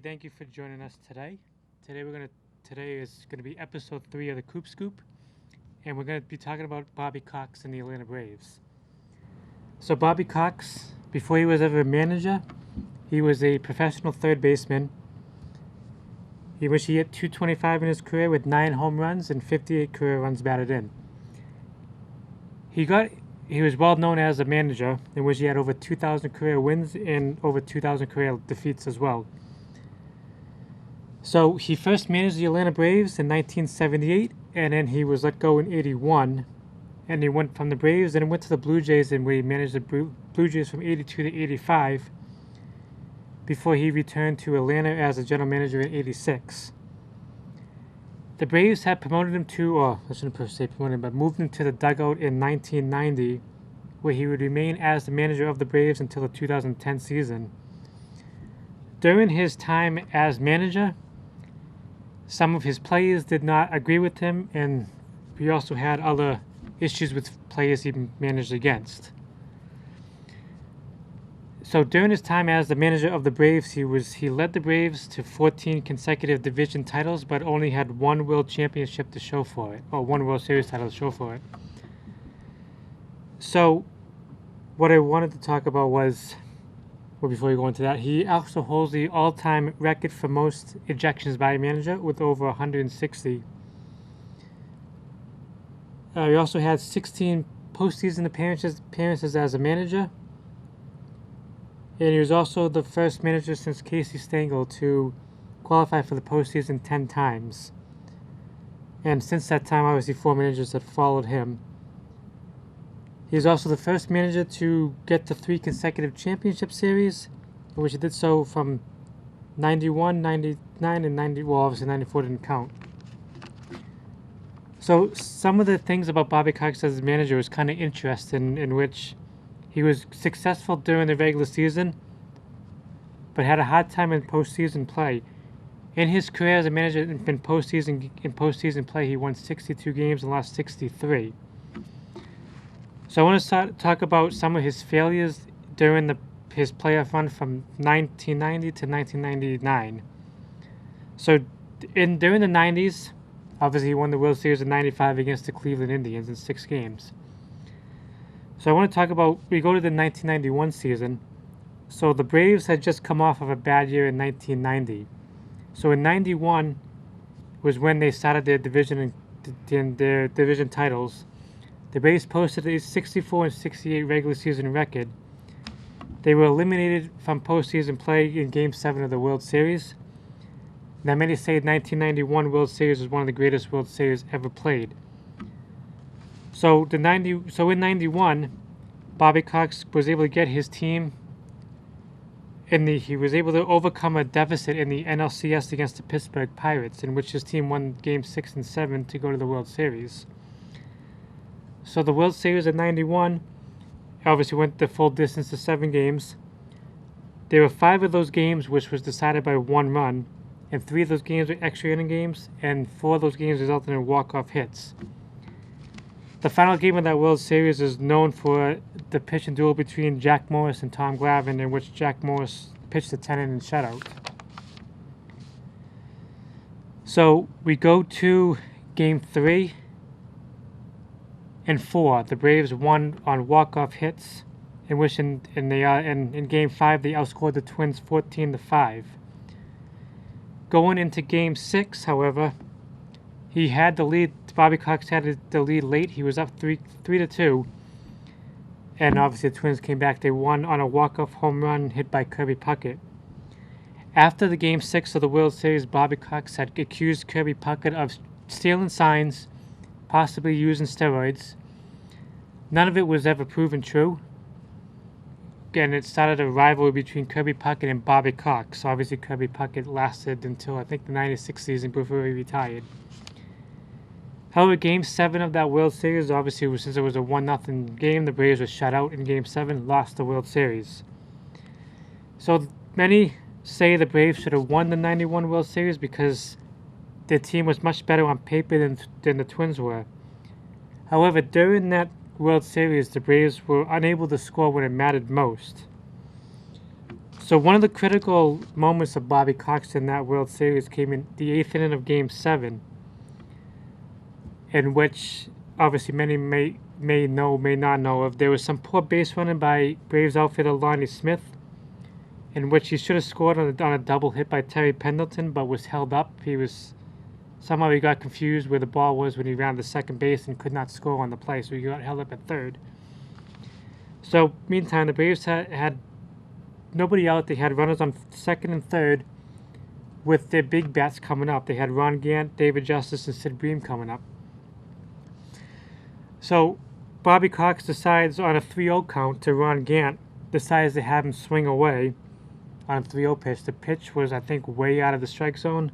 thank you for joining us today. Today is gonna be episode 3 of the Coop Scoop, and we're gonna be talking about Bobby Cox and the Atlanta Braves. So Bobby Cox, before he was ever a manager, he was a professional third baseman. He hit 225 in his career with 9 home runs and 58 career runs batted in. He was well known as a manager, in which he had over 2,000 career wins and over 2,000 career defeats as well. So he first managed the Atlanta Braves in 1978, and then he was let go in 81. And he went from the Braves and went to the Blue Jays, and where he managed the Blue Jays from 82 to 85 before he returned to Atlanta as a general manager in 86. The Braves had promoted him to, or I shouldn't say promoted him, but moved him to the dugout in 1990, where he would remain as the manager of the Braves until the 2010 season. During his time as manager, some of his players did not agree with him, and he also had other issues with players he managed against. So during his time as the manager of the Braves, he led the Braves to 14 consecutive division titles, but only had one World Championship to show for it, or one World Series title to show for it. So what I wanted to talk about was, well, before we go into that, he also holds the all-time record for most ejections by a manager with over 160. He also had 16 postseason appearances as a manager. And he was also the first manager since Casey Stengel to qualify for the postseason 10 times. And since that time, obviously, 4 managers had followed him. He's also the first manager to get to 3 consecutive championship series, in which he did so from 91, 99, and 90. Well, obviously 94 didn't count. So some of the things about Bobby Cox as manager was kind of interesting, in which he was successful during the regular season, but had a hard time in postseason play. In his career as a manager in postseason play, he won 62 games and lost 63. So I want to talk about some of his failures during his playoff run from 1990 to 1999. So during the 90s, obviously he won the World Series in 95 against the Cleveland Indians in 6 games. So I want to talk about, we go to the 1991 season. So the Braves had just come off of a bad year in 1990. So in 91 was when they started their division titles. The Braves posted a 64 and 68 regular season record. They were eliminated from postseason play in Game 7 of the World Series. Now many say the 1991 World Series was one of the greatest World Series ever played. So in 91, Bobby Cox was able to get his team he was able to overcome a deficit in the NLCS against the Pittsburgh Pirates, in which his team won Game 6 and 7 to go to the World Series. So the World Series in 91 obviously went the full distance to 7 games. There were 5 of those games which was decided by 1 run, and 3 of those games were extra inning games, and 4 of those games resulted in walk-off hits. The final game of that World Series is known for the pitching duel between Jack Morris and Tom Glavine, in which Jack Morris pitched a 10-inning shutout. So we go to Game 3 and 4. The Braves won on walk-off hits, in which in Game 5 they outscored the Twins 14-5. Going into Game 6, however, he had the lead. Bobby Cox had the lead late. He was up 3-2, and obviously the Twins came back. They won on a walk-off home run hit by Kirby Puckett. After the Game 6 of the World Series, Bobby Cox had accused Kirby Puckett of stealing signs, possibly using steroids. None of it was ever proven true. Again, it started a rivalry between Kirby Puckett and Bobby Cox. So obviously Kirby Puckett lasted until I think the 96 season before he retired. However, Game 7 of that World Series, obviously, since it was a 1-0 game, the Braves were shut out in Game 7, lost the World Series. So many say the Braves should have won the 91 World Series because their team was much better on paper than the Twins were. However, during that World Series, the Braves were unable to score when it mattered most. So So one of the critical moments of Bobby Cox in that World Series came in the 8th inning of Game 7, in which obviously many may know, may not know of. There was some poor base running by Braves outfielder Lonnie Smith, in which he should have scored on a double hit by Terry Pendleton, but was held up. Somehow he got confused where the ball was when he ran to second base and could not score on the play, so he got held up at third. So meantime, the Braves had nobody out. They had runners on second and third with their big bats coming up. They had Ron Gant, David Justice, and Sid Bream coming up. So Bobby Cox decides on a 3-0 count to Ron Gant, decides to have him swing away on a 3-0 pitch. The pitch was, I think, way out of the strike zone.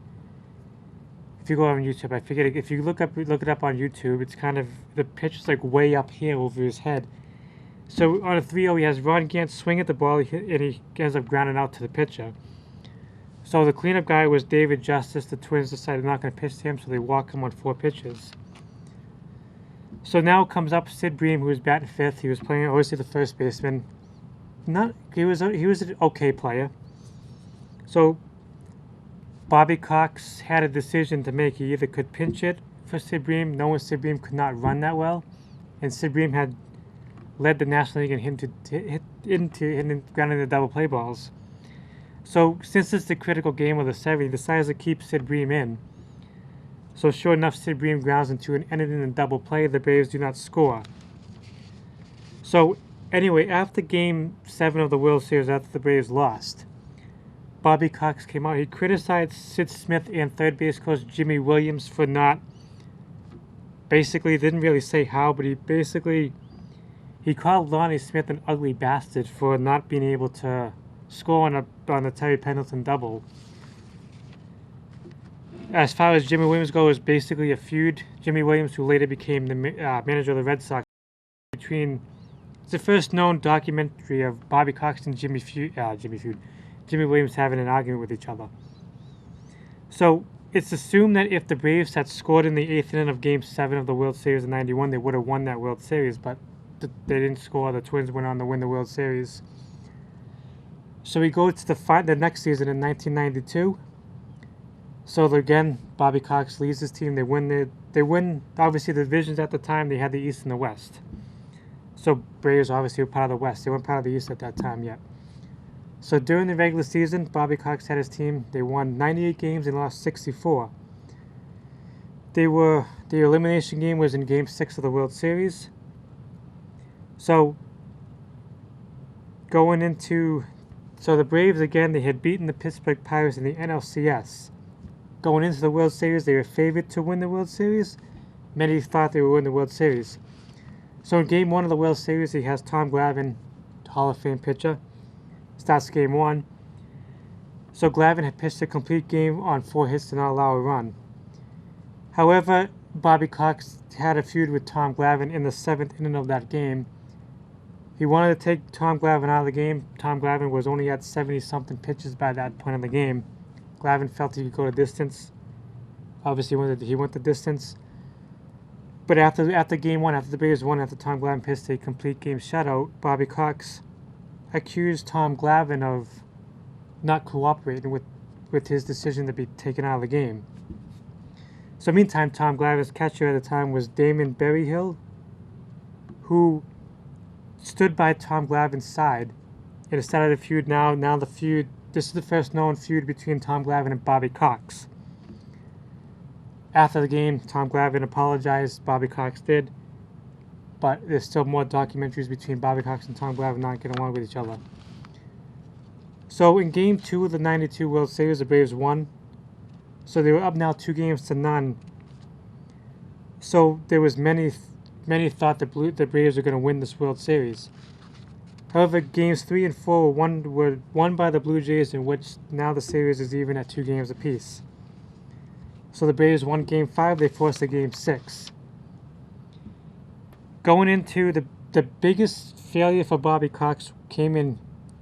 If you go on YouTube, I forget it. If you look it up on YouTube, it's kind of, the pitch is like way up here over his head. So on a 3-0, he has Ron Gant swing at the ball, and he ends up grounding out to the pitcher. So the cleanup guy was David Justice. The Twins decided not going to pitch to him, so they walk him on 4 pitches. So now comes up Sid Bream, who was batting 5th. He was playing obviously the first baseman. He was an okay player. So Bobby Cox had a decision to make. He either could pinch it for Sid Bream, knowing Sid Bream could not run that well, and Sid Bream had led the National League in grounding the double play balls. So since it's the critical game of the 7th, he decides to keep Sid Bream in. So sure enough, Sid Bream grounds into an inning in double play. The Braves do not score. So anyway, after Game 7 of the World Series, after the Braves lost, Bobby Cox came out. He criticized Sid Smith and third base coach Jimmy Williams for not, basically didn't really say how, but he called Lonnie Smith an ugly bastard for not being able to score on a Terry Pendleton double. As far as Jimmy Williams goes, it was basically a feud. Jimmy Williams, who later became the manager of the Red Sox, it's the first known documentary of Bobby Cox and Jimmy Williams having an argument with each other. So it's assumed that if the Braves had scored in the 8th inning of Game 7 of the World Series in '91, they would have won that World Series, but they didn't score. The Twins went on to win the World Series. So we go to the next season in 1992. So again, Bobby Cox leads his team. They win. Obviously, the divisions at the time, they had the East and the West. So Braves obviously were part of the West. They weren't part of the East at that time yet. So during the regular season, Bobby Cox had his team. They won 98 games and lost 64. The elimination game was in Game 6 of the World Series. So the Braves, again, they had beaten the Pittsburgh Pirates in the NLCS. Going into the World Series, they were favored to win the World Series. Many thought they would win the World Series. So in Game 1 of the World Series, he has Tom Glavine, Hall of Fame pitcher, starts Game 1. So Glavine had pitched a complete game on 4 hits to not allow a run. However, Bobby Cox had a feud with Tom Glavine in the 7th inning of that game. He wanted to take Tom Glavine out of the game. Tom Glavine was only at 70-something pitches by that point in the game. Glavine felt he could go the distance. Obviously, he went the distance. But after Game 1, after the Braves won, after Tom Glavine pitched a complete game shutout, Bobby Cox accused Tom Glavine of not cooperating with his decision to be taken out of the game. So meantime, Tom Glavine's catcher at the time was Damon Berryhill, who stood by Tom Glavine's side. And it started a feud this is the first known feud between Tom Glavine and Bobby Cox. After the game, Tom Glavine apologized, Bobby Cox did, but there's still more documentaries between Bobby Cox and Tom Glavine not getting along with each other. So in Game 2 of the '92 World Series, the Braves won. So they were up now 2-0. So there was many thought the Braves were going to win this World Series. However, Games 3 and 4 were won by the Blue Jays, in which now the series is even at 2 games apiece. So the Braves won Game 5, they forced a Game 6. Going into the biggest failure for Bobby Cox came in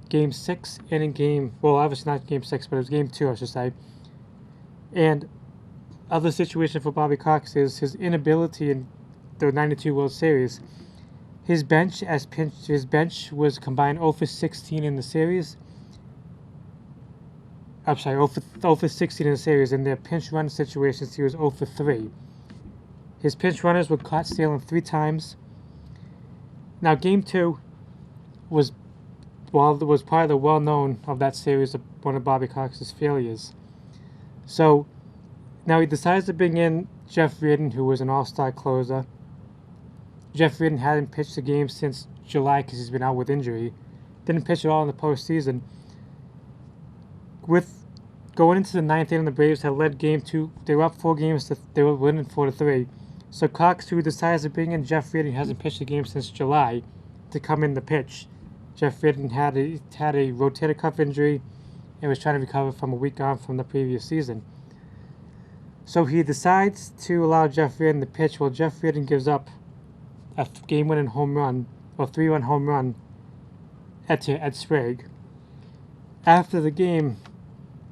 Game 6 and obviously not Game 6, but it was Game 2, I should say. And other situation for Bobby Cox is his inability in the '92 World Series. His bench was combined 0 for 16 in the series, I'm sorry, 0 for 16 in the series. In their pinch run situations, he was 0 for 3. His pinch runners were caught stealing 3 times. Now, Game 2 was probably the well-known of that series, of one of Bobby Cox's failures. So, now he decides to bring in Jeff Reardon, who was an all-star closer. Jeff Reardon hadn't pitched a game since July because he's been out with injury. Didn't pitch at all in the postseason. With going into the 9th inning, the Braves had led Game 2. They were up 4 games. They were winning 4-3. So Cox, who decides to bring in Jeff Reardon, who hasn't pitched a game since July, to come in the pitch. Jeff Reardon had a rotator cuff injury and was trying to recover from a week on from the previous season. So he decides to allow Jeff Reardon to pitch. Well, Jeff Reardon gives up a game-winning home run, or 3-run home run, at Sprague. After the game,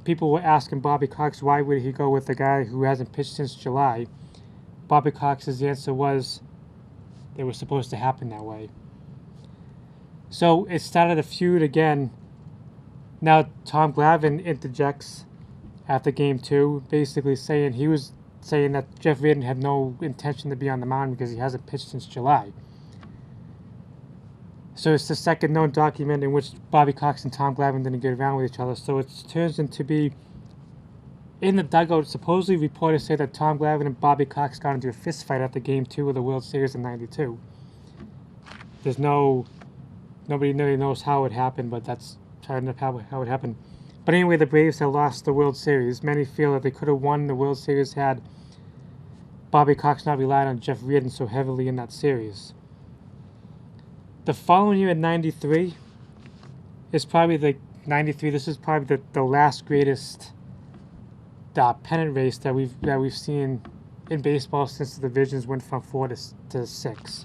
people were asking Bobby Cox why would he go with a guy who hasn't pitched since July. Bobby Cox's answer was it was supposed to happen that way. So it started a feud again. Now Tom Glavine interjects after Game 2, basically saying that Jeff Reardon had no intention to be on the mound because he hasn't pitched since July. So it's the second known document in which Bobby Cox and Tom Glavine didn't get around with each other. So it turns into be in the dugout. Supposedly reporters say that Tom Glavine and Bobby Cox got into a fist fight after Game 2 of the World Series in '92. Nobody really knows how it happened, but that's how it happened. But anyway, the Braves had lost the World Series. Many feel that they could have won the World Series had Bobby Cox not relied on Jeff Reardon so heavily in that series. The following year in '93 is probably this is probably the last greatest pennant race that we've seen in baseball since the divisions went from 4 to 6.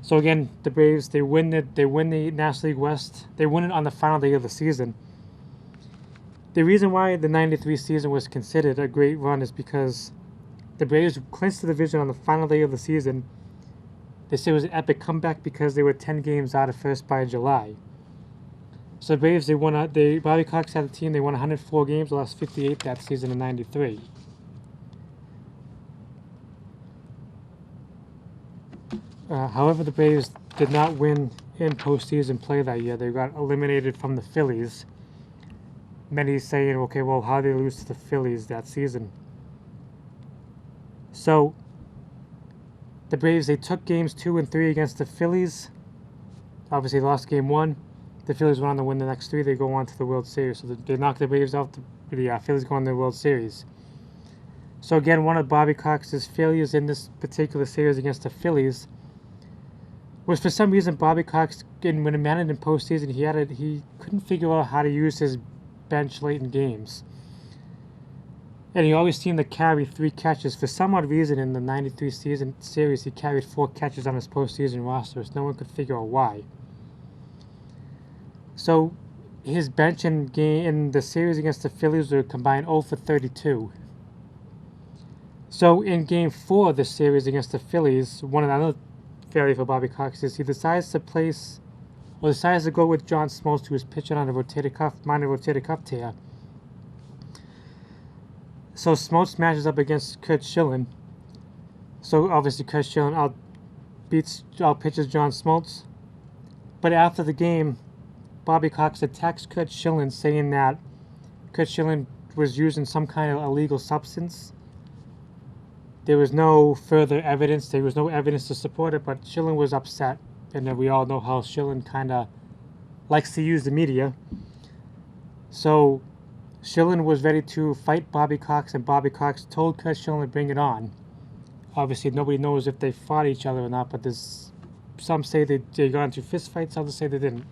So again, the Braves, they win the National League West. They win it on the final day of the season. The reason why the '93 season was considered a great run is because the Braves clinched the division on the final day of the season. They say it was an epic comeback because they were 10 games out of first by July. So the Braves, Bobby Cox had a team, they won 104 games, lost 58 that season in '93. However, the Braves did not win in postseason play that year. They got eliminated from the Phillies. Many saying, okay, well, how did they lose to the Phillies that season? So the Braves, they took games 2 and 3 against the Phillies. Obviously lost game 1. The Phillies went on to win the next 3. They go on to the World Series. So they knocked the Braves out. The Phillies go on to the World Series. So again, one of Bobby Cox's failures in this particular series against the Phillies was for some reason Bobby Cox, when he managed in postseason, he couldn't figure out how to use his bench late in games. And he always seemed to carry 3 catches. For some odd reason, in the '93 season series, he carried 4 catches on his postseason roster. So no one could figure out why. So his bench in the series against the Phillies were combined 0 for 32. So in Game 4 of the series against the Phillies, one of the other failure for Bobby Cox is he decides to go with John Smoltz, who was pitching on a minor rotator cuff tear. So Smoltz matches up against Curt Schilling. So obviously Curt Schilling out-pitches John Smoltz. But after the game, Bobby Cox attacks Curt Schilling, saying that Curt Schilling was using some kind of illegal substance. There was no further evidence. There was no evidence to support it, but Schilling was upset. And then we all know how Schilling kind of likes to use the media. So Schilling was ready to fight Bobby Cox, and Bobby Cox told Curt Schilling to bring it on. Obviously, nobody knows if they fought each other or not, but some say they got into fist fights, others say they didn't.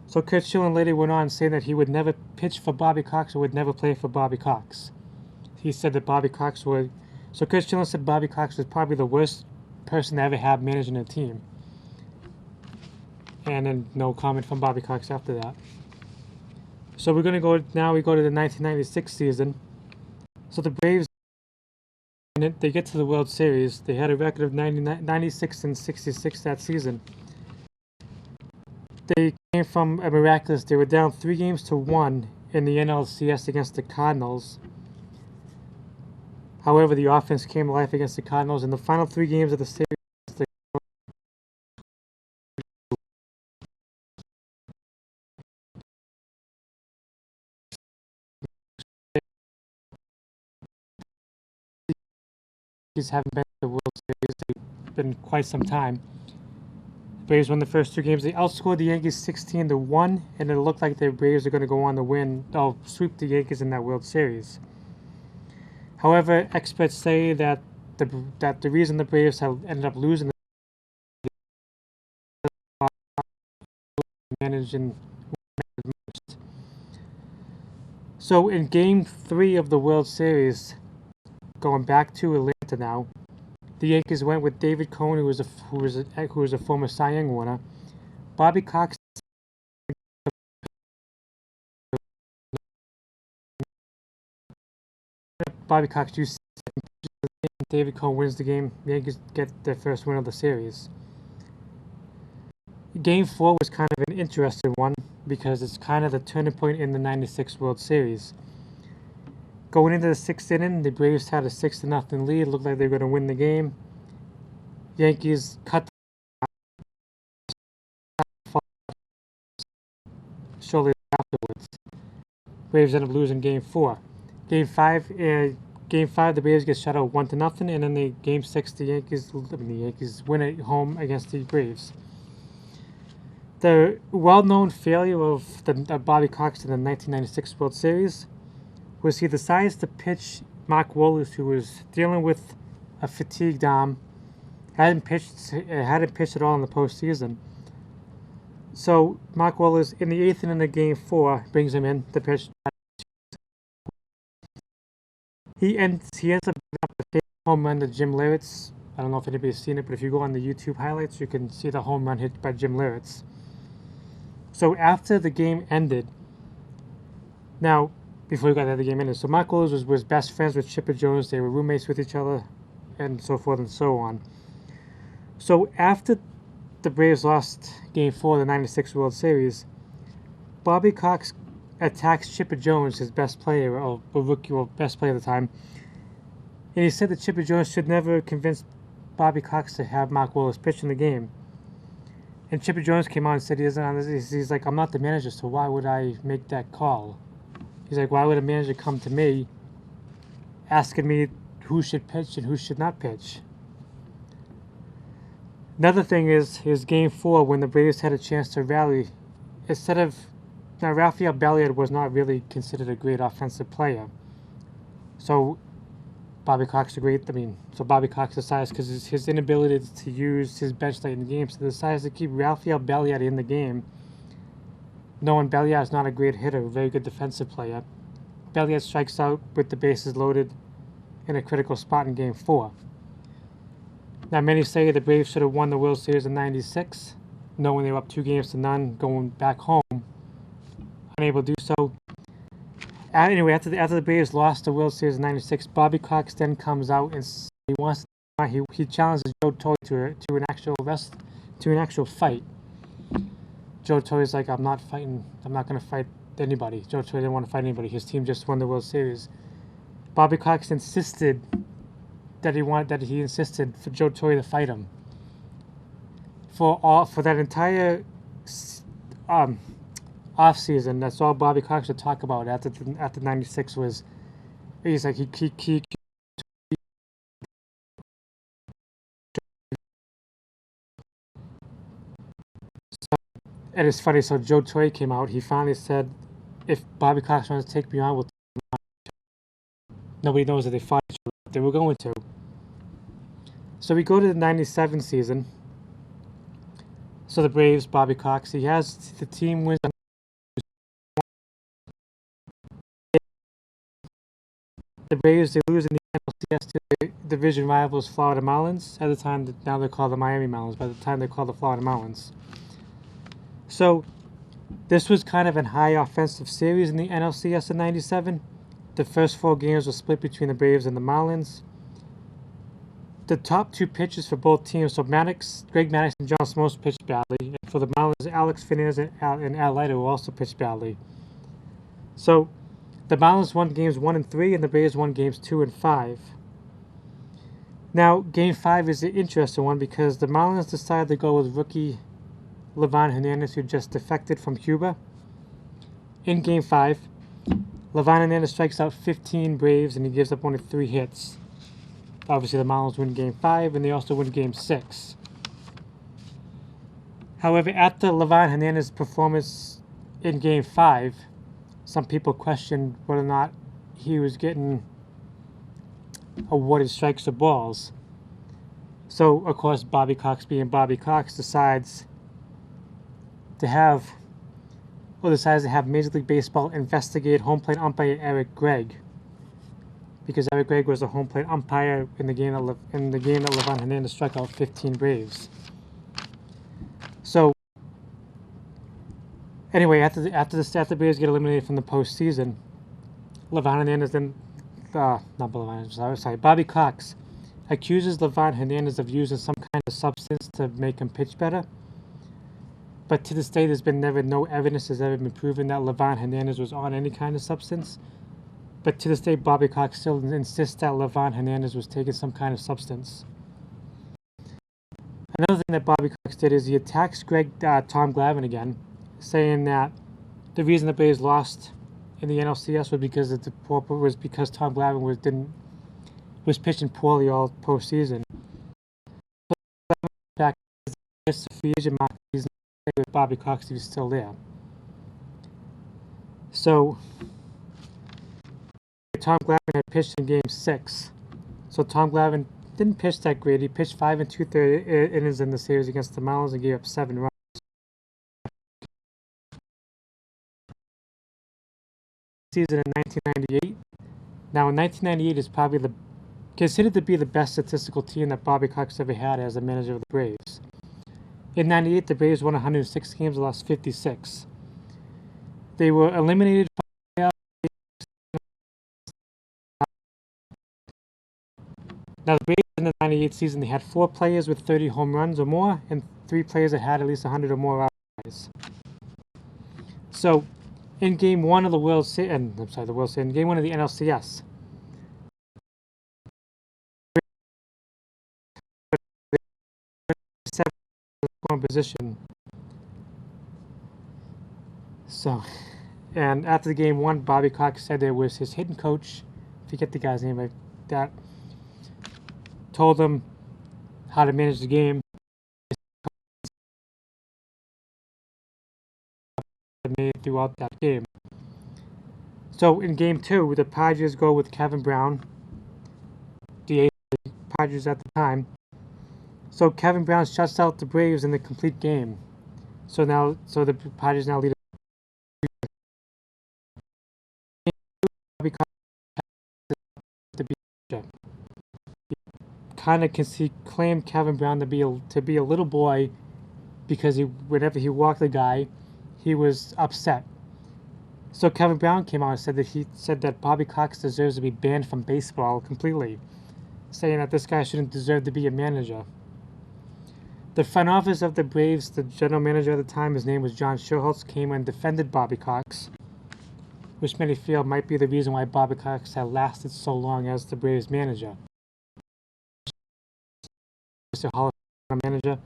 So Curt Schilling later went on saying that he would never pitch for Bobby Cox or would never play for Bobby Cox. He said that Bobby Cox would... So Curt Schilling said Bobby Cox was probably the worst person to ever have managing a team. And then no comment from Bobby Cox after that. So we go to the 1996 season. So the Braves, they get to the World Series. They had a record of 96 and 66 that season. They came from a miraculous. They were down 3-1 in the NLCS against the Cardinals. However, the offense came to life against the Cardinals in the final 3 games of the series. The haven't been to the World Series. They've been quite some time. The Braves won the first 2 games. They outscored the Yankees 16-1, and it looked like the Braves are going to go on to win. They'll sweep the Yankees in that World Series. However, experts say that the reason the Braves have ended up losing the managing. So in Game 3 of the World Series, going back to Atlanta now, the Yankees went with David Cone, who was a former Cy Young winner. Bobby Cox. Bobby Cox used David Cone wins the game. The Yankees get their first win of the series. Game 4 was kind of an interesting one because it's kind of the turning point in the '96 World Series. Going into the 6th inning, the Braves had a 6-0 lead. It looked like they were going to win the game. Yankees cut shortly afterwards. Braves end up losing Game 4. Game 5, the Braves get shut out 1-0, and then the Game 6, the Yankees win at home against the Braves. The well-known failure of Bobby Cox in the 1996 World Series was he decides to pitch Mark Wohlers, who was dealing with a fatigued arm, hadn't pitched at all in the postseason. So Mark Wohlers, in the 8th inning of Game 4, brings him in to pitch. He ends up giving up the home run to Jim Leyritz. I don't know if anybody's seen it, but if you go on the YouTube highlights, you can see the home run hit by Jim Leyritz. So after the game ended, now, before we got to the game ended, so Mark Wohlers was best friends with Chipper Jones. They were roommates with each other, and so forth and so on. So after the Braves lost Game 4 of the '96 World Series, Bobby Cox attacks Chipper Jones, his best player, or rookie, or best player at the time, and he said that Chipper Jones should never convince Bobby Cox to have Mark Wohlers pitch in the game. And Chipper Jones came on and said he's like, I'm not the manager, so why would I make that call? He's like, why would a manager come to me asking me who should pitch and who should not pitch? Another thing is Game 4, when the Braves had a chance to rally, now Rafael Belliard was not really considered a great offensive player. So Bobby Cox decides, because his inability to use his bench late in the game, so decides to keep Rafael Belliard in the game, knowing Belliard is not a great hitter, a very good defensive player. Belliard strikes out with the bases loaded in a critical spot in Game 4. Now, many say the Braves should have won the World Series in '96, knowing they were up 2-0, going back home, unable to do so. Anyway, after the Braves lost the World Series in '96, Bobby Cox then comes out and he challenges Joe Torre to an actual fight. Joe Torre's like, I'm not going to fight anybody. Joe Torre didn't want to fight anybody. His team just won the World Series. Bobby Cox insisted for Joe Torre to fight him. For that entire off season, that's all Bobby Cox would talk about after '96 was, he's like he and it's funny. So Joe Torre came out. He finally said, if Bobby Cox wants to take me on, we'll take him on. Nobody knows that they fought each other. They were going to. So we go to the '97 season. So the Braves, Bobby Cox, the team wins. The Braves, they lose in the NLCS to the division rivals Florida Marlins. At the time, now they're called the Miami Marlins. By the time, they're called the Florida Marlins. So this was kind of a high offensive series in the NLCS in '97. The first 4 games were split between the Braves and the Marlins. The top 2 pitchers for both teams, so Greg Maddux and John Smoltz pitched badly. And for the Marlins, Alex Fernandez and Al Leiter also pitched badly. So the Marlins won games 1 and 3, and the Braves won games 2 and 5. Now, Game 5 is an interesting one because the Marlins decided to go with rookie Livan Hernandez, who just defected from Cuba. In Game 5, Livan Hernandez strikes out 15 Braves, and he gives up only 3 hits. Obviously, the Marlins win Game 5, and they also win Game 6. However, after Livan Hernandez's performance in Game 5, some people questioned whether or not he was getting awarded strikes or balls. So, of course, Bobby Cox, being Bobby Cox, decides to have Major League Baseball investigate home plate umpire Eric Gregg, because Eric Gregg was a home plate umpire in the game that Livan Hernandez struck out 15 Braves. So, anyway, after the Braves get eliminated from the postseason, Bobby Cox accuses Livan Hernandez of using some kind of substance to make him pitch better. But to this day, no evidence has ever been proven that Livan Hernandez was on any kind of substance. But to this day, Bobby Cox still insists that Livan Hernandez was taking some kind of substance. Another thing that Bobby Cox did is he attacks Tom Glavine again, saying that the reason the Braves lost in the NLCS was because Tom Glavine was pitching poorly all postseason. Back the free agent market season with Bobby Cox, he was still there. So Tom Glavine had pitched in Game 6. So Tom Glavine didn't pitch that great. He pitched 5 2/3 innings in the series against the Marlins and gave up 7 runs. Season in 1998. Now, in 1998 is probably considered to be the best statistical team that Bobby Cox ever had as a manager of the Braves. In 98, the Braves won 106 games and lost 56. They were eliminated from the playoffs. Now, the Braves in the 98 season, they had 4 players with 30 home runs or more, and 3 players that had at least 100 or more RBIs. So, in Game 1 of the in Game 1 of the NLCS, position. So, and after the Game 1, Bobby Cox said it was his hitting coach, forget the guy's name like that, told him how to manage the game. Made throughout that game. So in Game 2, the Padres go with Kevin Brown, the ace of the Padres at the time. So Kevin Brown shuts out the Braves in the complete game. So the Padres now lead. Bobby Cox kind of claimed Kevin Brown to be a little boy because whenever he walked the guy, he was upset. So Kevin Brown came out and said that Bobby Cox deserves to be banned from baseball completely, saying that this guy shouldn't deserve to be a manager. The front office of the Braves, the general manager at the time, his name was John Schuerholz, came and defended Bobby Cox, which many feel might be the reason why Bobby Cox had lasted so long as the Braves manager. Mr. Hall of Fame manager.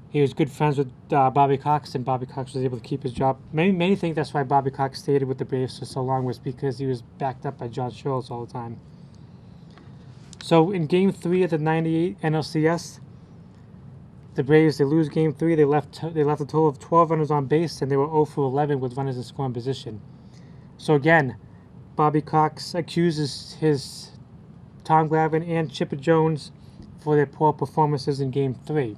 He was good friends with Bobby Cox, and Bobby Cox was able to keep his job. Many think that's why Bobby Cox stayed with the Braves for so long, was because he was backed up by John Schuerholz all the time. So in Game 3 of the 98 NLCS, the Braves, they lose Game 3. They left a total of 12 runners on base, and they were 0 for 11 with runners in scoring position. So again, Bobby Cox accuses his Tom Glavine and Chipper Jones for their poor performances in Game 3.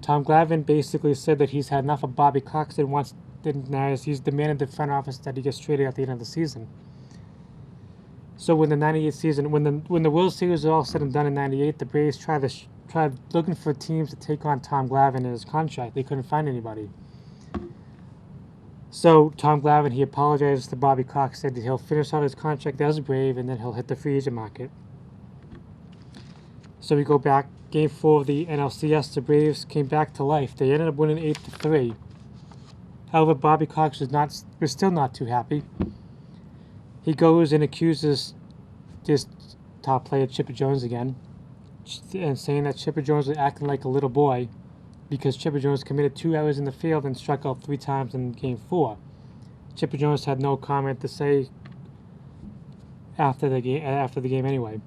Tom Glavine basically said that he's had enough of Bobby Cox and he's demanded the front office that he gets traded at the end of the season. So when the 98 season, when the World Series was all said and done in 98, the Braves tried looking for teams to take on Tom Glavine in his contract. They couldn't find anybody. So Tom Glavine, he apologized to Bobby Cox, said that he'll finish out his contract as a Brave, and then he'll hit the free agent market. So we go back, Game 4 of the NLCS, the Braves came back to life. They ended up winning 8-3. However, Bobby Cox was still not too happy. He goes and accuses his top player, Chipper Jones, again, and saying that Chipper Jones was acting like a little boy because Chipper Jones committed 2 errors in the field and struck out 3 times in Game 4. Chipper Jones had no comment to say after the game anyway.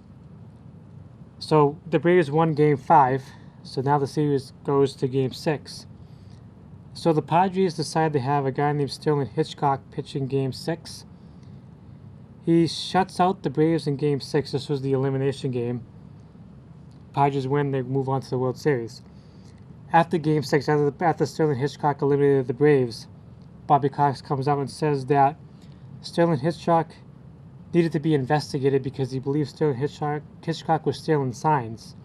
So the Braves won Game 5, so now the series goes to Game 6. So the Padres decide to have a guy named Sterling Hitchcock pitching Game 6. He shuts out the Braves in Game 6. This was the elimination game. Padres win, they move on to the World Series. After Game 6, after Sterling Hitchcock eliminated the Braves, Bobby Cox comes out and says that Sterling Hitchcock needed to be investigated because he believes Sterling Hitchcock was stealing signs.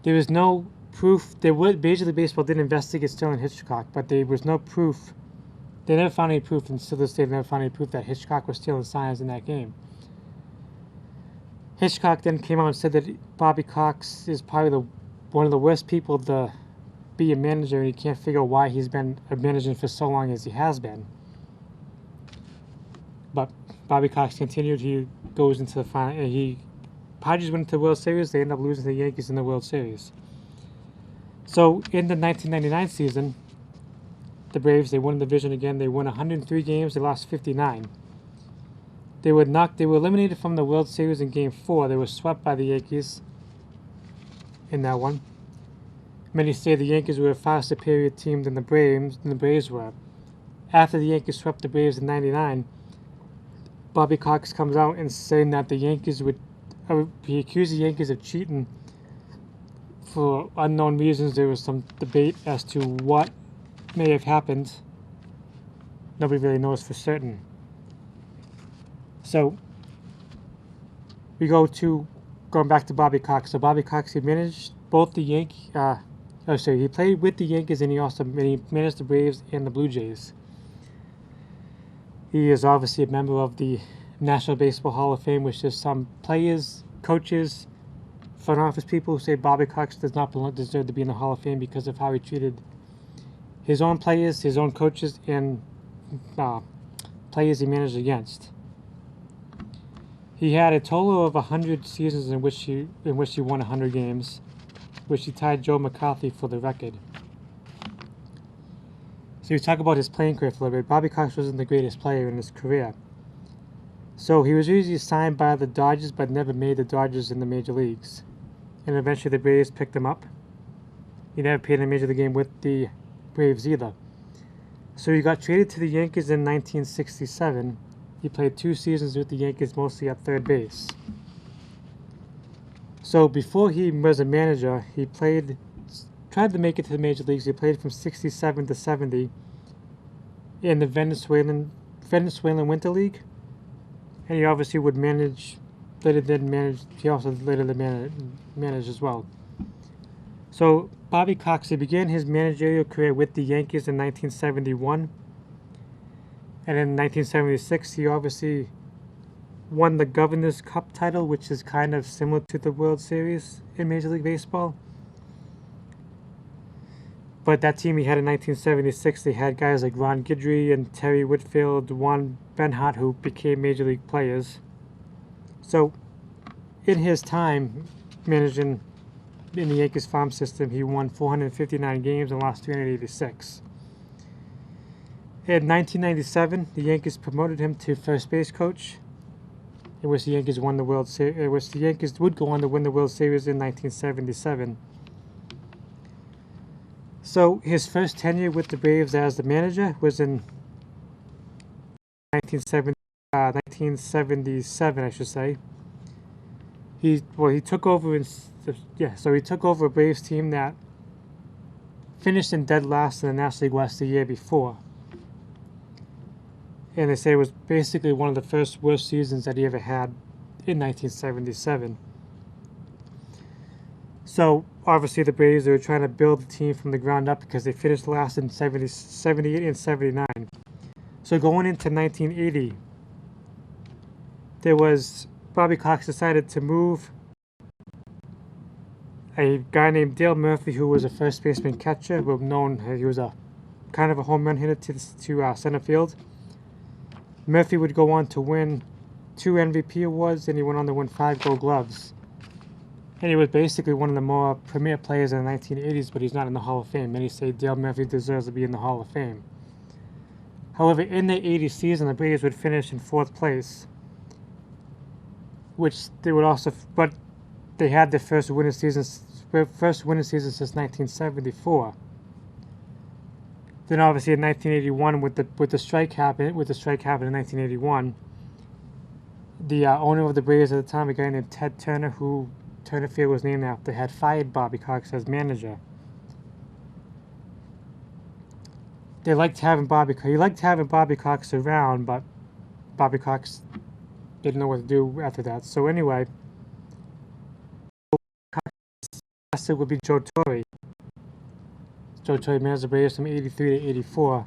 There was no proof. Major League Baseball did investigate Sterling Hitchcock, but there was no proof. They never found any proof, and still this day they never found any proof that Hitchcock was stealing signs in that game. Hitchcock then came out and said that Bobby Cox is probably one of the worst people to be a manager, and he can't figure out why he's been a manager for so long as he has been. But Bobby Cox continued. He goes into the final. Padres went into the World Series. They end up losing to the Yankees in the World Series. So in the 1999 season, the Braves, they won the division again. They won 103 games. They lost 59. They were eliminated from the World Series in Game 4. They were swept by the Yankees in that one. Many say the Yankees were a far superior team than the Braves were. After the Yankees swept the Braves in '99, Bobby Cox comes out and saying that the Yankees he accused the Yankees of cheating for unknown reasons. There was some debate as to what may have happened. Nobody really knows for certain. So we going back to Bobby Cox. So Bobby Cox, he managed both the he played with the Yankees, and he managed the Braves and the Blue Jays. He is obviously a member of the National Baseball Hall of Fame, which is some players, coaches, front office people who say Bobby Cox does not deserve to be in the Hall of Fame because of how he treated his own players, his own coaches, and players he managed against. He had a total of 100 seasons in which he won 100 games, which he tied Joe McCarthy for the record. So we talk about his playing career for a little bit. Bobby Cox wasn't the greatest player in his career. So he was usually signed by the Dodgers, but never made the Dodgers in the major leagues. And eventually the Braves picked him up. He never played in a major league game with the Braves either. So he got traded to the Yankees in 1967. He played 2 seasons with the Yankees, mostly at third base. So before he was a manager, he tried to make it to the major leagues. He played from 67 to 70 in the Venezuelan Winter League. And he obviously would manage, he also later did manage as well. So Bobby Cox, he began his managerial career with the Yankees in 1971. And in 1976, he obviously won the Governor's Cup title, which is kind of similar to the World Series in Major League Baseball. But that team he had in 1976, they had guys like Ron Guidry and Terry Whitfield, Juan Benhart, who became Major League players. So in his time managing in the Yankees farm system, he won 459 games and lost 386. In 1997, the Yankees promoted him to first base coach, in which the Yankees won the World Series, in which the Yankees would go on to win the World Series in 1977. So his first tenure with the Braves as the manager was in 1977, I should say. He took over he took over a Braves team that finished in dead last in the National League West the year before. And they say it was basically one of the first worst seasons that he ever had in 1977. So obviously the Braves, they were trying to build the team from the ground up because they finished last in 78 and 79. So going into 1980, Bobby Cox decided to move a guy named Dale Murphy, who was a first baseman catcher, he was a kind of a home run hitter to center field. Murphy would go on to win 2 MVP awards, and he went on to win 5 Gold Gloves. And he was basically one of the more premier players in the 1980s, but he's not in the Hall of Fame. Many say Dale Murphy deserves to be in the Hall of Fame. However, in the 80 season, the Braves would finish in 4th place, which they would also, but they had their first winning season since 1974. Then obviously in 1981, with the strike happened in 1981, the owner of the Braves at the time, a guy named Ted Turner, who Turner Field was named after, had fired Bobby Cox as manager. He liked having Bobby Cox around, but Bobby Cox didn't know what to do after that. So anyway, Cox would be Joe Torre. Joe Torre managed the Braves from 83 to 84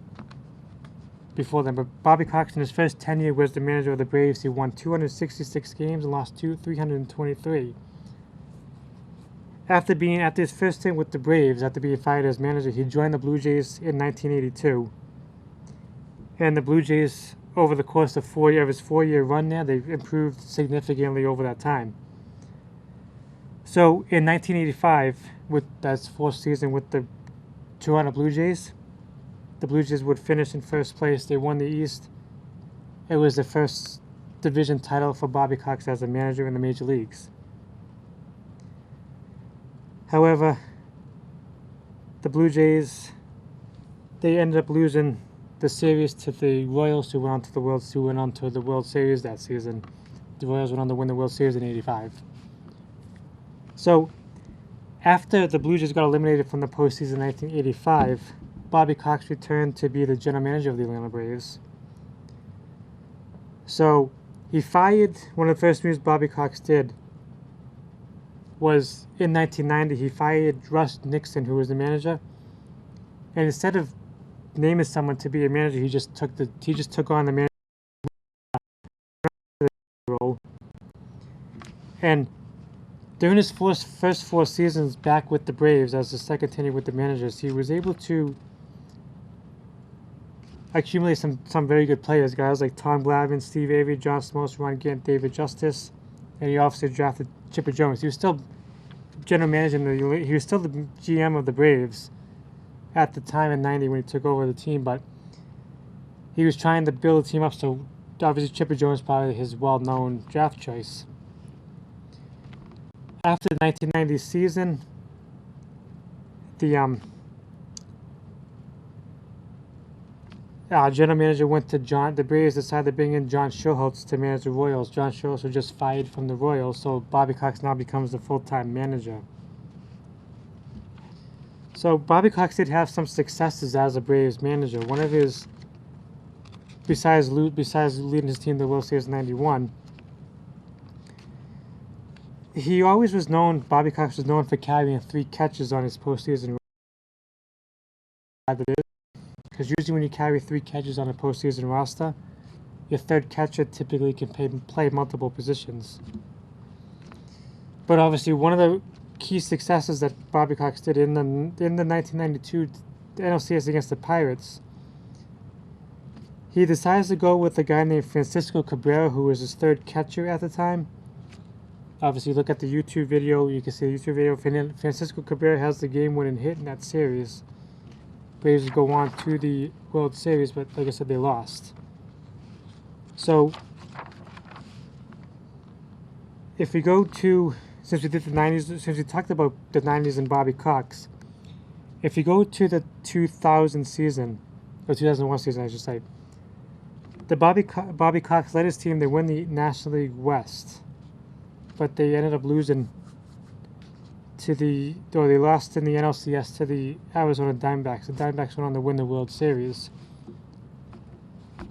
before then. But Bobby Cox, in his first tenure, was the manager of the Braves. He won 266 games and lost 323. After his first stint with the Braves, after being fired as manager, he joined the Blue Jays in 1982. And the Blue Jays, over the course of his 4-year run there, they improved significantly over that time. So in 1985, with that 4th season with the Toronto Blue Jays, the Blue Jays would finish in 1st place. They won the East. It was the first division title for Bobby Cox as a manager in the major leagues. However, the Blue Jays, they ended up losing the series to the Royals, who went on to the World Series that season. The Royals went on to win the World Series in '85. So, after the Blue Jays got eliminated from the postseason in 1985, Bobby Cox returned to be the general manager of the Atlanta Braves. So, one of the first moves Bobby Cox did was in 1990, he fired Russ Nixon, who was the manager, and instead of naming someone to be a manager, he just took on the manager role. And during his first 4 seasons back with the Braves as the second tenure with the managers, he was able to accumulate some very good players, guys like Tom Glavine, Steve Avery, John Smoltz, Ron Gant, David Justice, and he obviously drafted Chipper Jones. He was still general manager, he was still the GM of the Braves at the time in '90 when he took over the team, but he was trying to build a team up, so obviously Chipper Jones is probably his well-known draft choice. After the 1990 season, the general manager went to the Braves decided to bring in John Schuholtz to manage the Royals. John Schuholtz was just fired from the Royals, so Bobby Cox now becomes the full-time manager. So Bobby Cox did have some successes as a Braves manager. One of his, besides leading his team to the World Series in '91, Bobby Cox was known for carrying 3 catches on his postseason. Because usually when you carry 3 catches on a postseason roster, your 3rd catcher typically can play multiple positions. But obviously, one of the key successes that Bobby Cox did in the 1992 NLCS against the Pirates, he decides to go with a guy named Francisco Cabrera, who was his 3rd catcher at the time. Obviously, look at the YouTube video. You can see the YouTube video. Francisco Cabrera has the game-winning hit in that series. Braves would go on to the World Series, but like I said, they lost. So, if we go to, since we did the 90s, since we talked about the 90s and Bobby Cox, if you go to the 2000 season, or 2001 season, I should say, Bobby Cox led his team. They win the National League West, but they ended up losing they lost in the NLCS to the Arizona Diamondbacks. The Diamondbacks went on to win the World Series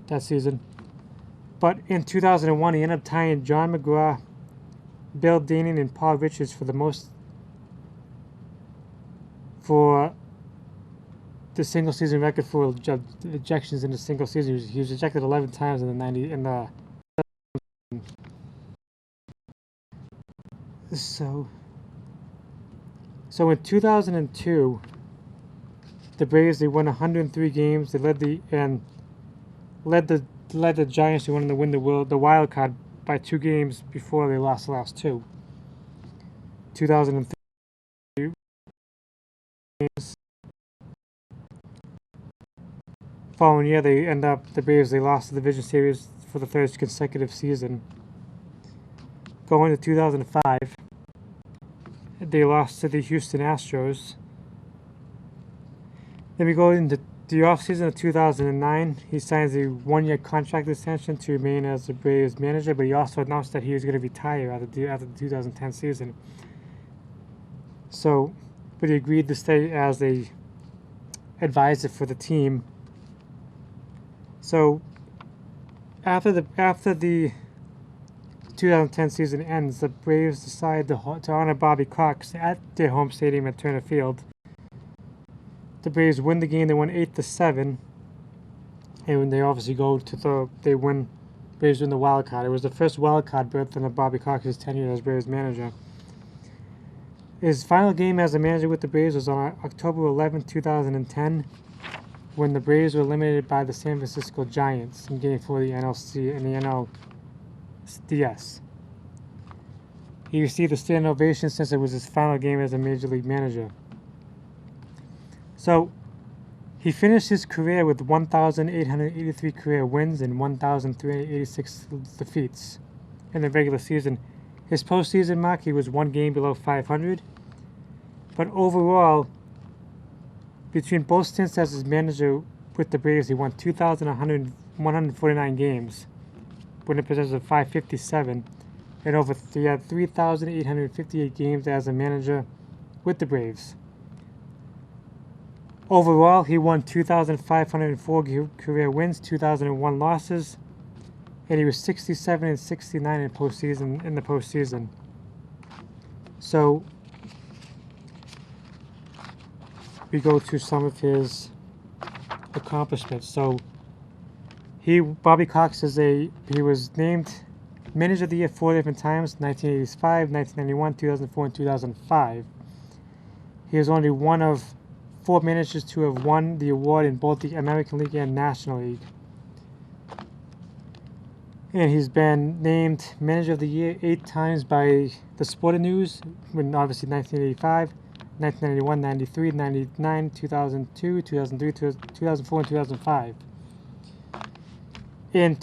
that season. But in 2001, he ended up tying John McGraw, Bill Deenan, and Paul Richards for the single season record for ejections in the single season. He was ejected 11 times in the 90 in the. So in 2002, the Braves, they won 103 games. They led the Giants, who wanted to win the wild card by 2 games before they lost the last 2. 2003 games. Following year, the Braves, they lost the division series for the 3rd consecutive season. Going to 2005, they lost to the Houston Astros. Then we go into the offseason of 2009. He signs a 1-year contract extension to remain as the Braves manager, but he also announced that he was going to retire after the 2010 season. So, but he agreed to stay as a advisor for the team. So, after the 2010 season ends, the Braves decide to honor Bobby Cox at their home stadium at Turner Field. The Braves win the game. They won 8-7, and when they obviously Braves win the wild card. It was the first wild card berth in Bobby Cox's tenure as Braves manager. His final game as a manager with the Braves was on October 11, 2010, when the Braves were eliminated by the San Francisco Giants in Game 4 of the NLC and the NLDS. He received a standing ovation since it was his final game as a Major League manager. So, he finished his career with 1,883 career wins and 1,386 defeats in the regular season. His postseason mark, he was 1 game below 500. But overall, between both stints as his manager with the Braves, he won 2,149 games, with a percentage of .557, and he had 3,858 games as a manager with the Braves. Overall, he won 2,504 career wins, 2,001 losses, and he was 67-69 in the postseason. So we go to some of his accomplishments. So Bobby Cox he was named Manager of the Year 4 different times: 1985, 1991, 2004, and 2005. He was only one of 4 managers to have won the award in both the American League and National League. And he's been named Manager of the Year 8 times by the Sporting News, when obviously 1985, 1991, 93, 99, 2002, 2003, 2004, and 2005. In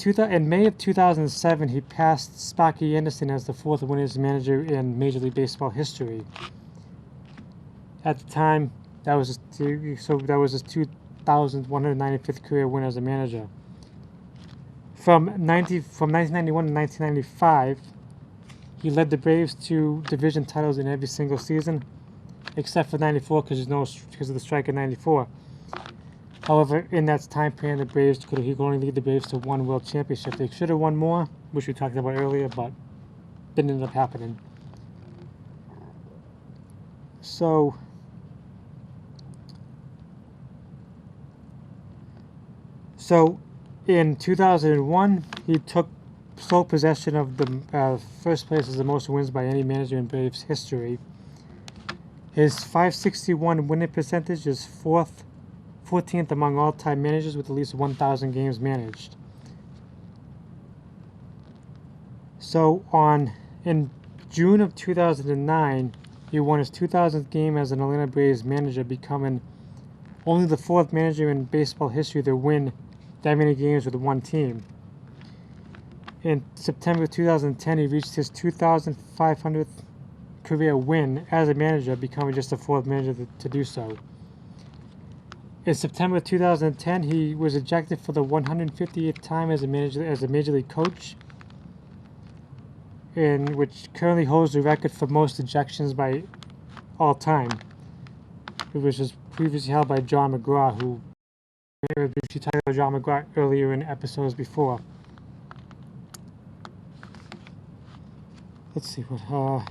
May of 2007, he passed Sparky Anderson as the 4th winningest manager in Major League Baseball history. At the time, that was his 2,195th career win as a manager. From 1991 to 1995, he led the Braves to division titles in every single season, except for 94 because of the strike in 94. However, in that time period, he could only lead the Braves to 1 World Championship. They should have won more, which we talked about earlier, but didn't end up happening. So in 2001, he took sole possession of the first place as the most wins by any manager in Braves history. His .561 winning percentage is 14th among all-time managers with at least 1,000 games managed. So in June of 2009, he won his 2,000th game as an Atlanta Braves manager, becoming only the 4th manager in baseball history to win that many games with one team. In September 2010, he reached his 2,500th career win as a manager, becoming just the 4th manager to do so. In September 2010, he was ejected for the 158th time as a major league coach, which currently holds the record for most ejections by all time, which was previously held by John McGraw, who we talked about John McGraw earlier in episodes before. Let's see what.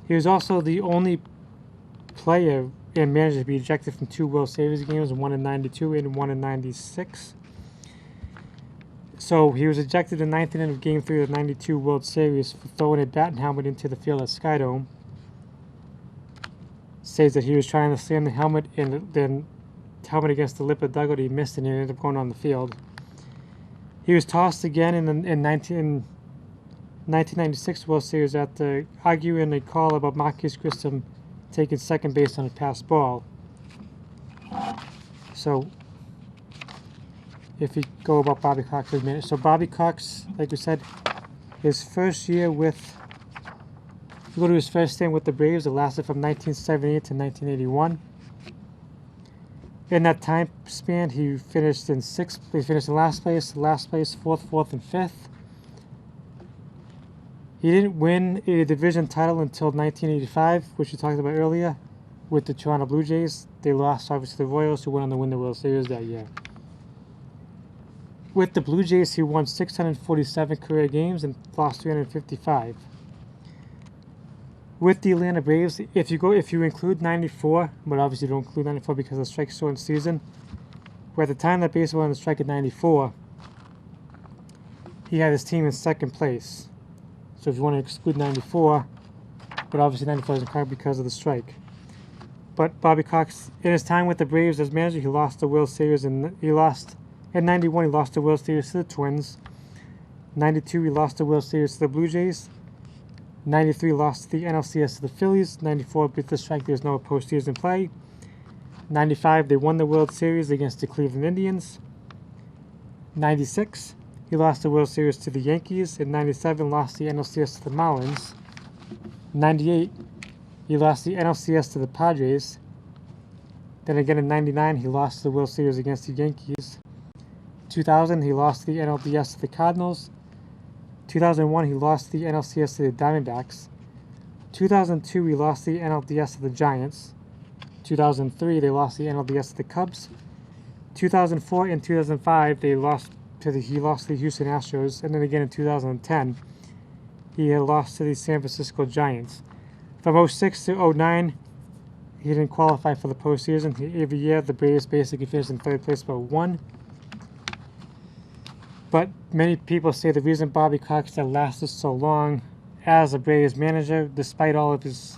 He was also the only player and manager to be ejected from 2 World Series games, one in '92 and one in '96. So he was ejected in the 9th inning of Game 3 of the 92 World Series for throwing a bat and helmet into the field at Skydome. Says that he was trying to slam the helmet and then helmet against the lip of the dugout. He missed and he ended up going on the field. He was tossed again in 1996 World Series after arguing a call about Marquis Grissom taking second base on a passed ball. So, if you go about Bobby Cox's minute, so Bobby Cox, like we said, his first year with, if you go to his first stint with the Braves, it lasted from 1978 to 1981. In that time span, he finished in last place, fourth, and fifth. He didn't win a division title until 1985, which we talked about earlier, with the Toronto Blue Jays. They lost, obviously, to the Royals, who went on to win the World Series that year. With the Blue Jays, he won 647 career games and lost 355. With the Atlanta Braves, if you include 94, but obviously don't include 94 because of the strike shortened season, where at the time that baseball went on the strike at 94, he had his team in second place. So if you want to exclude 94, but obviously 94 doesn't count because of the strike. But Bobby Cox, in his time with the Braves as manager, he lost the World Series, and in 91 he lost the World Series to the Twins. 92 he lost the World Series to the Blue Jays. 93 lost the NLCS to the Phillies. 94 beat the strike, there was no postseason play. 95 they won the World Series against the Cleveland Indians. 96 he lost the World Series to the Yankees. In 97 lost the NLCS to the Marlins. 98 he lost the NLCS to the Padres. Then again in 99 he lost the World Series against the Yankees. 2000 he lost the NLDS to the Cardinals. 2001 he lost the NLCS to the Diamondbacks. 2002 he lost the NLDS to the Giants. 2003 they lost the NLDS to the Cubs. 2004 and 2005 he lost to the Houston Astros, and then again in 2010 he had lost to the San Francisco Giants. From 06 to 09 he didn't qualify for the postseason. Every year the Braves basically finished in third place but won. But many people say the reason Bobby Cox had lasted so long as a Braves manager, despite all of his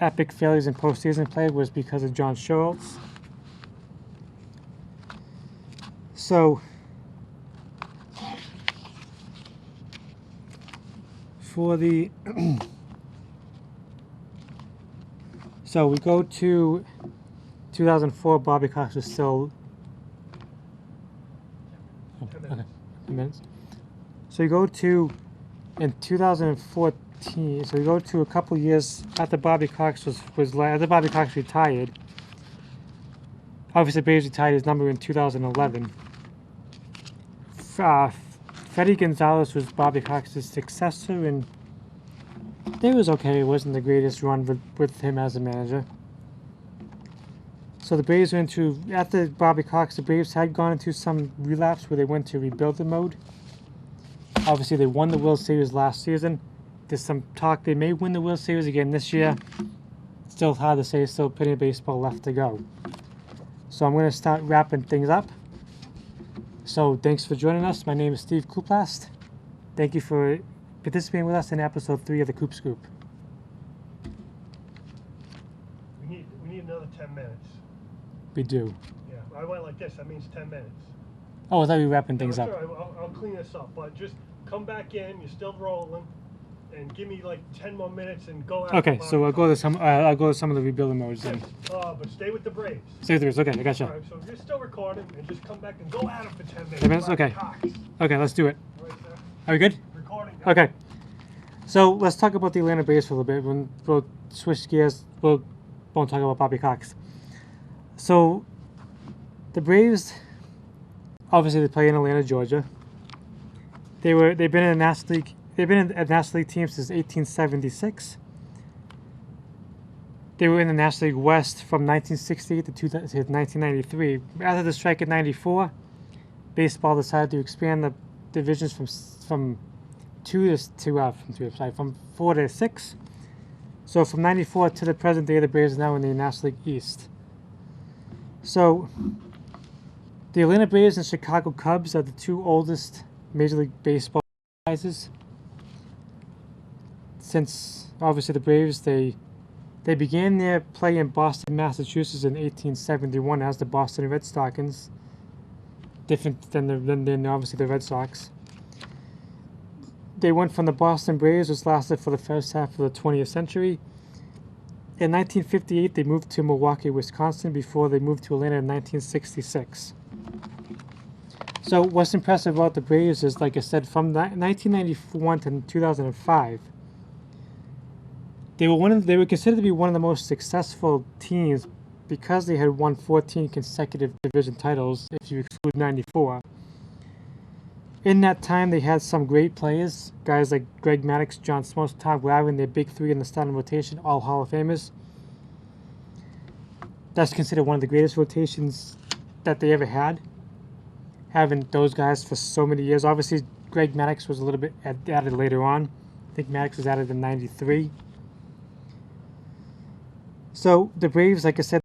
epic failures in postseason play, was because of John Schultz. So, for the so we go to 2004. Bobby Cox was still. Okay, minutes. So you go to in 2014. So you go to a couple years after Bobby Cox after Bobby Cox retired. Obviously, Braves retired his number in 2011. Freddie Gonzalez was Bobby Cox's successor, and it was okay. It wasn't the greatest run with him as a manager. So the Braves went into, after Bobby Cox, the Braves had gone into some relapse where they went to rebuilding mode. Obviously, they won the World Series last season. There's some talk they may win the World Series again this year. Still hard to say, still plenty of baseball left to go. So I'm going to start wrapping things up. So thanks for joining us. My name is Steve Kuplast. Thank you for participating with us in episode 3 of the Koop Scoop. We need another 10 minutes. We do. Yeah, I went like this. That means 10 minutes. Oh, I thought we were wrapping things up. Right. I'll clean this up, but just come back in. You're still rolling, and give me like 10 more minutes and go out. Okay, so I'll go to some of the rebuilding modes then. But stay with the Braves. Stay with the Braves. Okay, I gotcha. All right, so you're still recording, and just come back and go at it for 10 minutes. 10 minutes. Okay. Cox. Okay, let's do it. All right, sir. Are we good? Recording. Okay. So let's talk about the Atlanta Braves for a little bit. We'll switch gears. We won't talk about Bobby Cox. So the Braves, obviously, they play in Atlanta, Georgia. They've been in the National League. They've been in a National League team since 1876. They were in the National League West from 1968 to 1993. After the strike in '94, baseball decided to expand the divisions from 4 to 6. So from '94 to the present day, the Braves are now in the National League East. So The Atlanta Braves and Chicago Cubs are the two oldest Major League Baseball franchises. Since obviously the Braves, they began their play in Boston, Massachusetts in 1871 as the Boston Red Stockings, different than obviously the Red Sox. They went from the Boston Braves, which lasted for the first half of the 20th century. In 1958, they moved to Milwaukee, Wisconsin, before they moved to Atlanta in 1966. So what's impressive about the Braves is, like I said, from 1991 to 2005, they were considered to be one of the most successful teams because they had won 14 consecutive division titles, if you exclude 94. In that time, they had some great players, guys like Greg Maddux, John Smoltz, Tom Glavine, their big three in the starting rotation, all Hall of Famers. That's considered one of the greatest rotations that they ever had, having those guys for so many years. Obviously, Greg Maddux was a little bit added later on. I think Maddux was added in 93. So the Braves, like I said,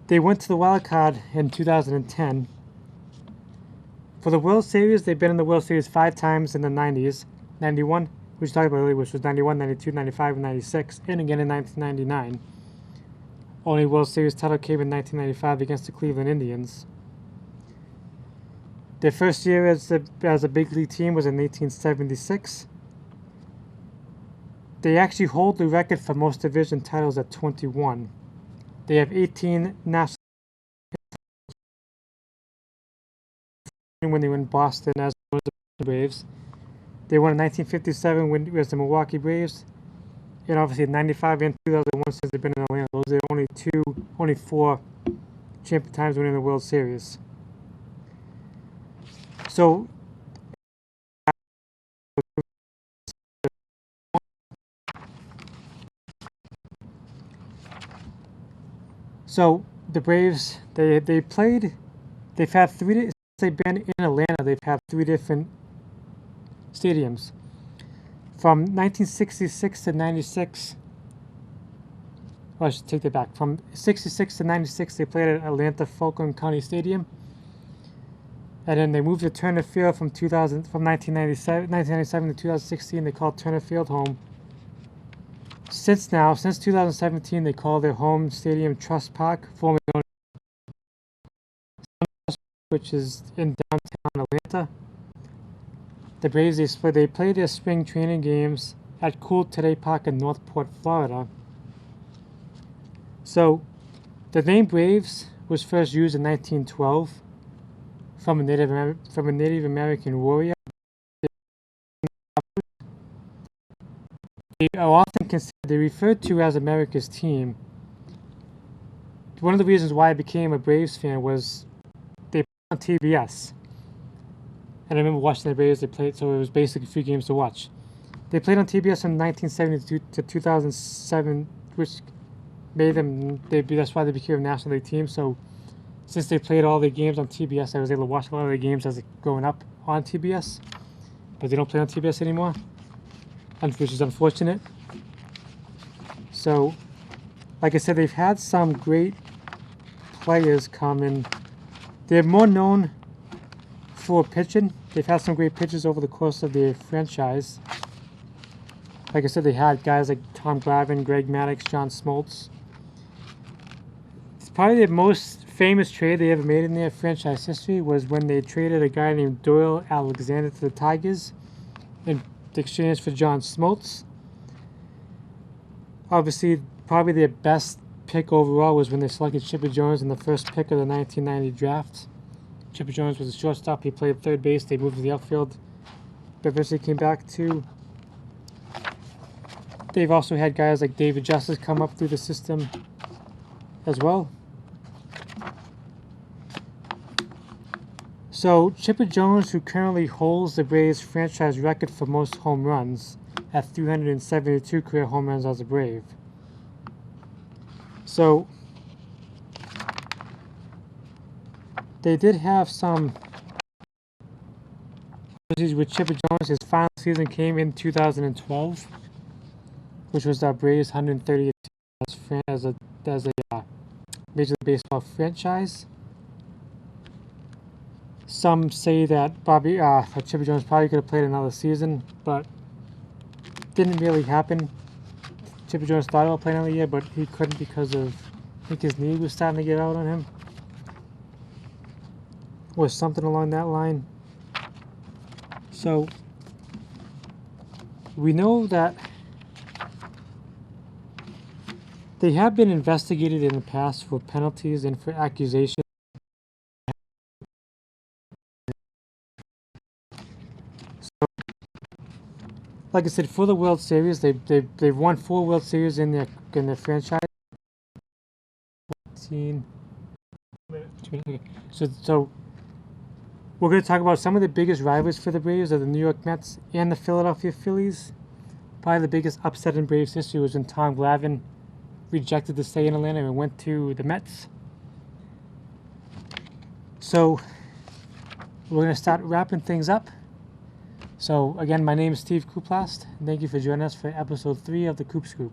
they went to the wild card in 2010. For the World Series, they've been in the World Series 5 times in the 90s. 91, which we talked about earlier, which was 91, 92, 95, and 96, and again in 1999. Only World Series title came in 1995 against the Cleveland Indians. Their first year as a big league team was in 1876. They actually hold the record for most division titles at 21. They have 18 national when they were in Boston as the Braves. They won in 1957 when it was the Milwaukee Braves, and obviously in 95 and 2001 since they've been in Atlanta. Those are only 4 champion times winning the World Series. So the Braves, they've had since they've been in Atlanta, they've had 3 different stadiums. From 1966 to 96, I should take that back. From 66 to 96, they played at Atlanta Fulton County Stadium. And then they moved to Turner Field from 1997 to 2016. They called Turner Field home. Since 2017, they call their home stadium Trust Park, formerly known as, which is in downtown Atlanta. The Braves, they play their spring training games at Cool Today Park in Northport, Florida. So, the name Braves was first used in 1912 from a Native American warrior. They are often referred to as America's team. One of the reasons why I became a Braves fan was they played on TBS. And I remember watching the Braves, they played, so it was basically 3 games to watch. They played on TBS from 1972 to 2007, which made them, that's why they became a National League team. So since they played all their games on TBS, I was able to watch a lot of their games as growing up on TBS. But they don't play on TBS anymore, which is unfortunate. So, like I said, they've had some great players come in. They're more known for pitching. They've had some great pitchers over the course of their franchise. Like I said, they had guys like Tom Glavine, Greg Maddux, John Smoltz. It's probably the most famous trade they ever made in their franchise history was when they traded a guy named Doyle Alexander to the Tigers in exchange for John Smoltz. Obviously, probably their best pick overall was when they selected Chipper Jones in the first pick of the 1990 draft. Chipper Jones was a shortstop. He played third base. They moved to the outfield. But eventually came back to. They've also had guys like David Justice come up through the system as well. So Chipper Jones, who currently holds the Braves franchise record for most home runs at 372 career home runs as a Brave. So they did have some with Chipper Jones, his final season came in 2012, which was the Braves' 130th as a Major League Baseball franchise. Some say that Chipper Jones probably could have played another season, but didn't really happen. Chipper Jones thought about playing another year, but he couldn't because of, I think his knee was starting to get out on him, or something along that line. So we know that they have been investigated in the past for penalties and for accusations. So, like I said, for the World Series, they've won 4 World Series in their franchise. 14. Okay. So we're going to talk about some of the biggest rivals for the Braves are the New York Mets and the Philadelphia Phillies. Probably the biggest upset in Braves history was when Tom Glavine rejected to stay in Atlanta and went to the Mets. So we're going to start wrapping things up. So again, my name is Steve Kuplast, and thank you for joining us for episode 3 of the Koop Scoop.